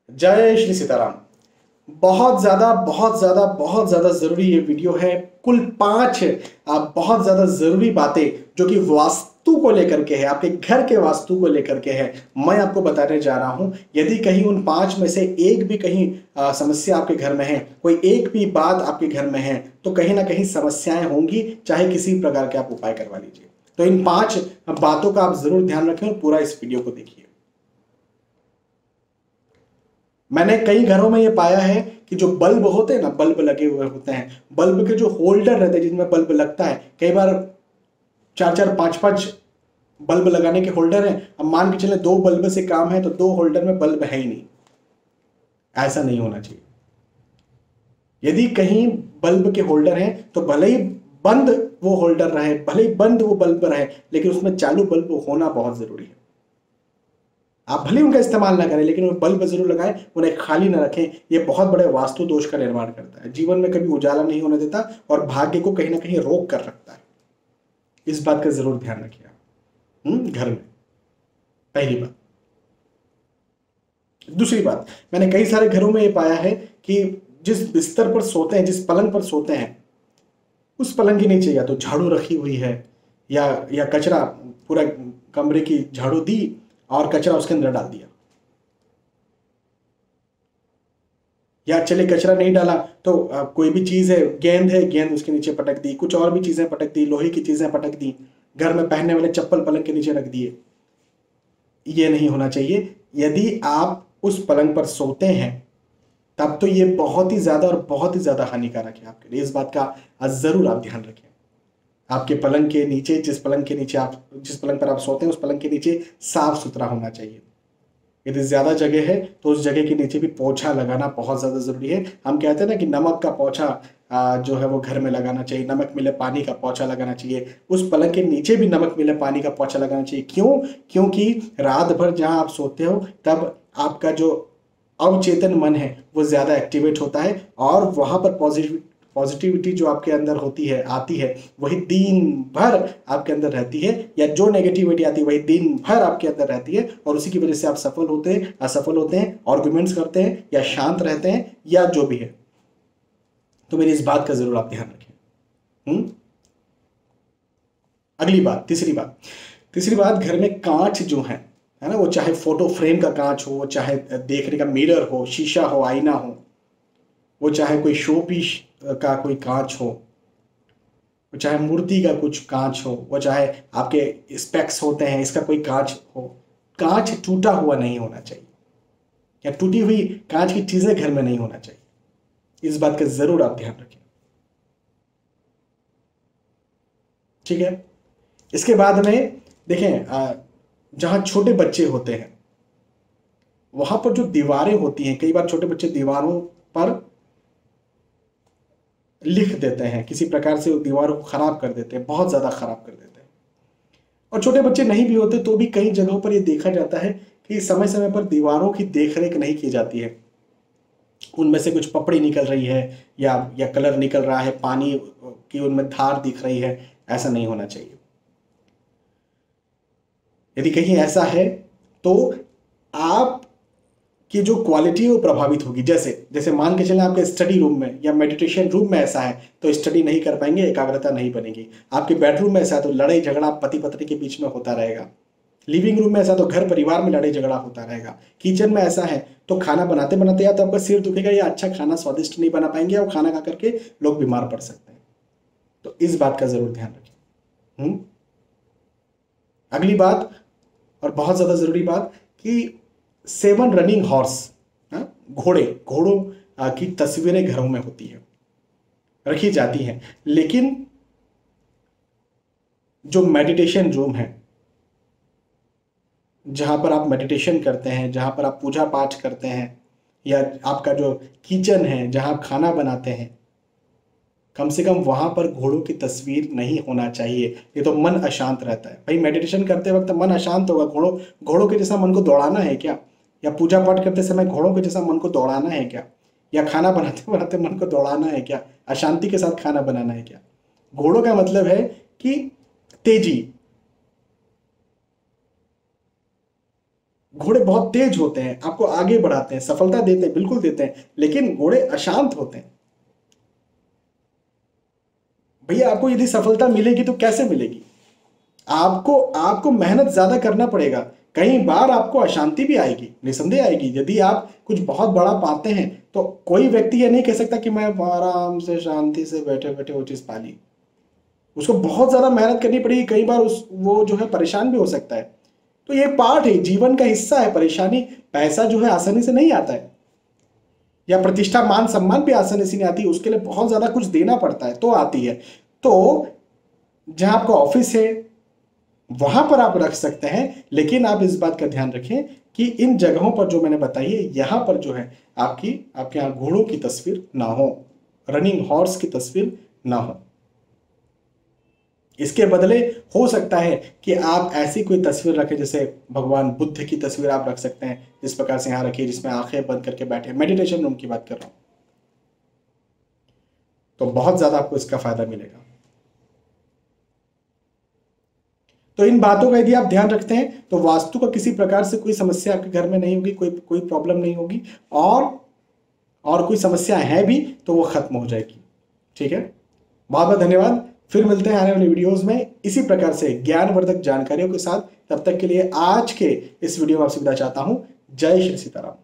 जय श्री सीताराम। बहुत ज़्यादा बहुत ज़्यादा बहुत ज़्यादा ज़रूरी ये वीडियो है। कुल 5 बहुत ज़्यादा ज़रूरी बातें जो कि वास्तु को लेकर के है, आपके घर के वास्तु को लेकर के है, मैं आपको बताने जा रहा हूं। यदि कहीं उन 5 में से एक भी कहीं समस्या आपके घर में है, कोई एक भी बात आपके घर में है, तो कहीं ना कहीं समस्याएं होंगी, चाहे किसी प्रकार के आप उपाय करवा लीजिए। तो इन 5 बातों का आप जरूर ध्यान रखें और पूरा इस वीडियो को देखिए। मैंने कई घरों में ये पाया है कि जो बल्ब होते हैं ना, बल्ब लगे हुए होते हैं, बल्ब के जो होल्डर रहते हैं जिनमें बल्ब लगता है, कई बार 4-4 5-5 बल्ब लगाने के होल्डर हैं। अब मान के चले 2 बल्ब से काम है तो 2 होल्डर में बल्ब है ही नहीं। ऐसा नहीं होना चाहिए। यदि कहीं बल्ब के होल्डर हैं तो भले ही बंद वो होल्डर रहे, भले ही बंद वो बल्ब रहे, लेकिन उसमें चालू बल्ब होना बहुत जरूरी है। आप भले उनका इस्तेमाल ना करें, लेकिन वो बल्ब जरूर लगाएं, उन्हें खाली ना रखें। ये बहुत बड़े वास्तु दोष का निर्माण करता है, जीवन में कभी उजाला नहीं होने देता और भाग्य को कहीं ना कहीं रोक कर रखता है। इस बात का जरूर ध्यान रखिए आप घर में। पहली बात। दूसरी बात, मैंने कई सारे घरों में ये पाया है कि जिस बिस्तर पर सोते हैं, जिस पलंग पर सोते हैं, उस पलंग के नीचे या तो झाड़ू रखी हुई है या कचरा, पूरा कमरे की झाड़ू दी और कचरा उसके अंदर डाल दिया। या चले कचरा नहीं डाला तो कोई भी चीज है, गेंद है, गेंद उसके नीचे पटक दी, कुछ और भी चीजें पटक दी, लोहे की चीजें पटक दी, घर में पहनने वाले चप्पल पलंग के नीचे रख दिए। ये नहीं होना चाहिए। यदि आप उस पलंग पर सोते हैं तब तो ये बहुत ही ज्यादा और बहुत ही ज्यादा हानिकारक है आपके लिए। इस बात का जरूर आप ध्यान रखें। आपके पलंग के नीचे, जिस पलंग पर आप सोते हैं, उस पलंग के नीचे साफ सुथरा होना चाहिए। यदि ज्यादा जगह है तो उस जगह के नीचे भी पोछा लगाना बहुत ज्यादा जरूरी है। हम कहते हैं ना कि नमक का पोछा जो है वो घर में लगाना चाहिए, नमक मिले पानी का पोछा लगाना चाहिए। उस पलंग के नीचे भी नमक मिले पानी का पोछा लगाना चाहिए। क्यों? क्योंकि रात भर जहां आप सोते हो तब आपका जो अवचेतन मन है वो ज्यादा एक्टिवेट होता है और वहां पर पॉजिटिविटी जो आपके अंदर होती है, आती है, वही दिन भर आपके अंदर रहती है। या जो नेगेटिविटी आती है वही दिन भर आपके अंदर रहती है और उसी की वजह से आप सफल होते हैं, असफल होते हैं, आर्गुमेंट्स करते हैं या शांत रहते हैं या जो भी है। तो मेरी इस बात का जरूर आप ध्यान रखें। अगली बात, तीसरी बात, घर में कांच जो है ना, वो चाहे फोटो फ्रेम का कांच हो, चाहे देखने का मिरर हो, शीशा हो, आईना हो, वो चाहे कोई शो पीस का कोई कांच हो, वो चाहे मूर्ति का कुछ कांच हो, वो चाहे आपके स्पेक्स होते हैं इसका कोई कांच हो, कांच टूटा हुआ नहीं होना चाहिए या टूटी हुई कांच की चीजें घर में नहीं होना चाहिए। इस बात का जरूर आप ध्यान रखें। ठीक है। इसके बाद में देखें, जहां छोटे बच्चे होते हैं वहां पर जो दीवारें होती हैं, कई बार छोटे बच्चे दीवारों पर लिख देते हैं, किसी प्रकार से दीवारों को खराब कर देते हैं, बहुत ज्यादा खराब कर देते हैं। और छोटे बच्चे नहीं भी होते तो भी कई जगहों पर यह देखा जाता है कि समय समय पर दीवारों की देखरेख नहीं की जाती है। उनमें से कुछ पपड़ी निकल रही है या कलर निकल रहा है, पानी की उनमें धार दिख रही है। ऐसा नहीं होना चाहिए। यदि कहीं ऐसा है तो आप की जो क्वालिटी है वो प्रभावित होगी। जैसे जैसे मान के चलें आपके स्टडी रूम में या मेडिटेशन रूम में ऐसा है तो स्टडी नहीं कर पाएंगे, एकाग्रता नहीं बनेगी। आपके बेडरूम में ऐसा है तो लड़ाई झगड़ा पति पत्नी के बीच में होता रहेगा। लिविंग रूम में ऐसा तो घर परिवार में लड़ाई झगड़ा होता रहेगा। किचन में ऐसा है तो खाना बनाते बनाते या तो आपका सिर दुखेगा या अच्छा खाना स्वादिष्ट नहीं बना पाएंगे और खाना खा करके लोग बीमार पड़ सकते हैं। तो इस बात का जरूर ध्यान रखें। अगली बात और बहुत ज्यादा जरूरी बात कि 7 रनिंग हॉर्स, घोड़ों की तस्वीरें घरों में होती है, रखी जाती हैं। लेकिन जो मेडिटेशन रूम है, जहां पर आप मेडिटेशन करते हैं, जहां पर आप पूजा पाठ करते हैं, या आपका जो किचन है जहां आप खाना बनाते हैं, कम से कम वहां पर घोड़ों की तस्वीर नहीं होना चाहिए। ये तो मन अशांत रहता है। भाई मेडिटेशन करते वक्त मन अशांत होगा, घोड़ों के जैसा मन को दौड़ाना है क्या? या पूजा पाठ करते समय घोड़ों के जैसा मन को दौड़ाना है क्या? या खाना बनाते बनाते मन को दौड़ाना है क्या? अशांति के साथ खाना बनाना है क्या? घोड़ों का मतलब है कि तेजी, घोड़े बहुत तेज होते हैं, आपको आगे बढ़ाते हैं, सफलता देते हैं, बिल्कुल देते हैं, लेकिन घोड़े अशांत होते हैं। भैया आपको यदि सफलता मिलेगी तो कैसे मिलेगी? आपको आपको मेहनत ज्यादा करना पड़ेगा। कई बार आपको अशांति भी आएगी, निसंदेह आएगी। यदि आप कुछ बहुत बड़ा पाते हैं तो कोई व्यक्ति ये नहीं कह सकता कि मैं आराम से शांति से बैठे बैठे वो चीज पा ली। उसको बहुत ज्यादा मेहनत करनी पड़ेगी, कई बार उस वो जो है परेशान भी हो सकता है। तो ये पार्ट है, जीवन का हिस्सा है परेशानी। पैसा जो है आसानी से नहीं आता है, या प्रतिष्ठा मान सम्मान भी आसानी से नहीं आती, उसके लिए बहुत ज्यादा कुछ देना पड़ता है तो आती है। तो जहां आपका ऑफिस है वहां पर आप रख सकते हैं, लेकिन आप इस बात का ध्यान रखें कि इन जगहों पर जो मैंने बताई है यहां पर जो है आपके यहां घोड़ों की तस्वीर ना हो, रनिंग हॉर्स की तस्वीर ना हो। इसके बदले हो सकता है कि आप ऐसी कोई तस्वीर रखें, जैसे भगवान बुद्ध की तस्वीर आप रख सकते हैं, जिस प्रकार से यहां रखिए, जिसमें आंखें बंद करके बैठे, मेडिटेशन रूम की बात कर रहा हूं। तो बहुत ज्यादा आपको इसका फायदा मिलेगा। तो इन बातों का यदि आप ध्यान रखते हैं तो वास्तु का किसी प्रकार से कोई समस्या आपके घर में नहीं होगी, कोई कोई प्रॉब्लम नहीं होगी, और कोई समस्या है भी तो वो खत्म हो जाएगी। ठीक है, बहुत बहुत धन्यवाद। फिर मिलते हैं आने वाले वीडियोस में इसी प्रकार से ज्ञानवर्धक जानकारियों के साथ। तब तक के लिए आज के इस वीडियो में आपसे विदा चाहता हूं। जय श्री सीताराम।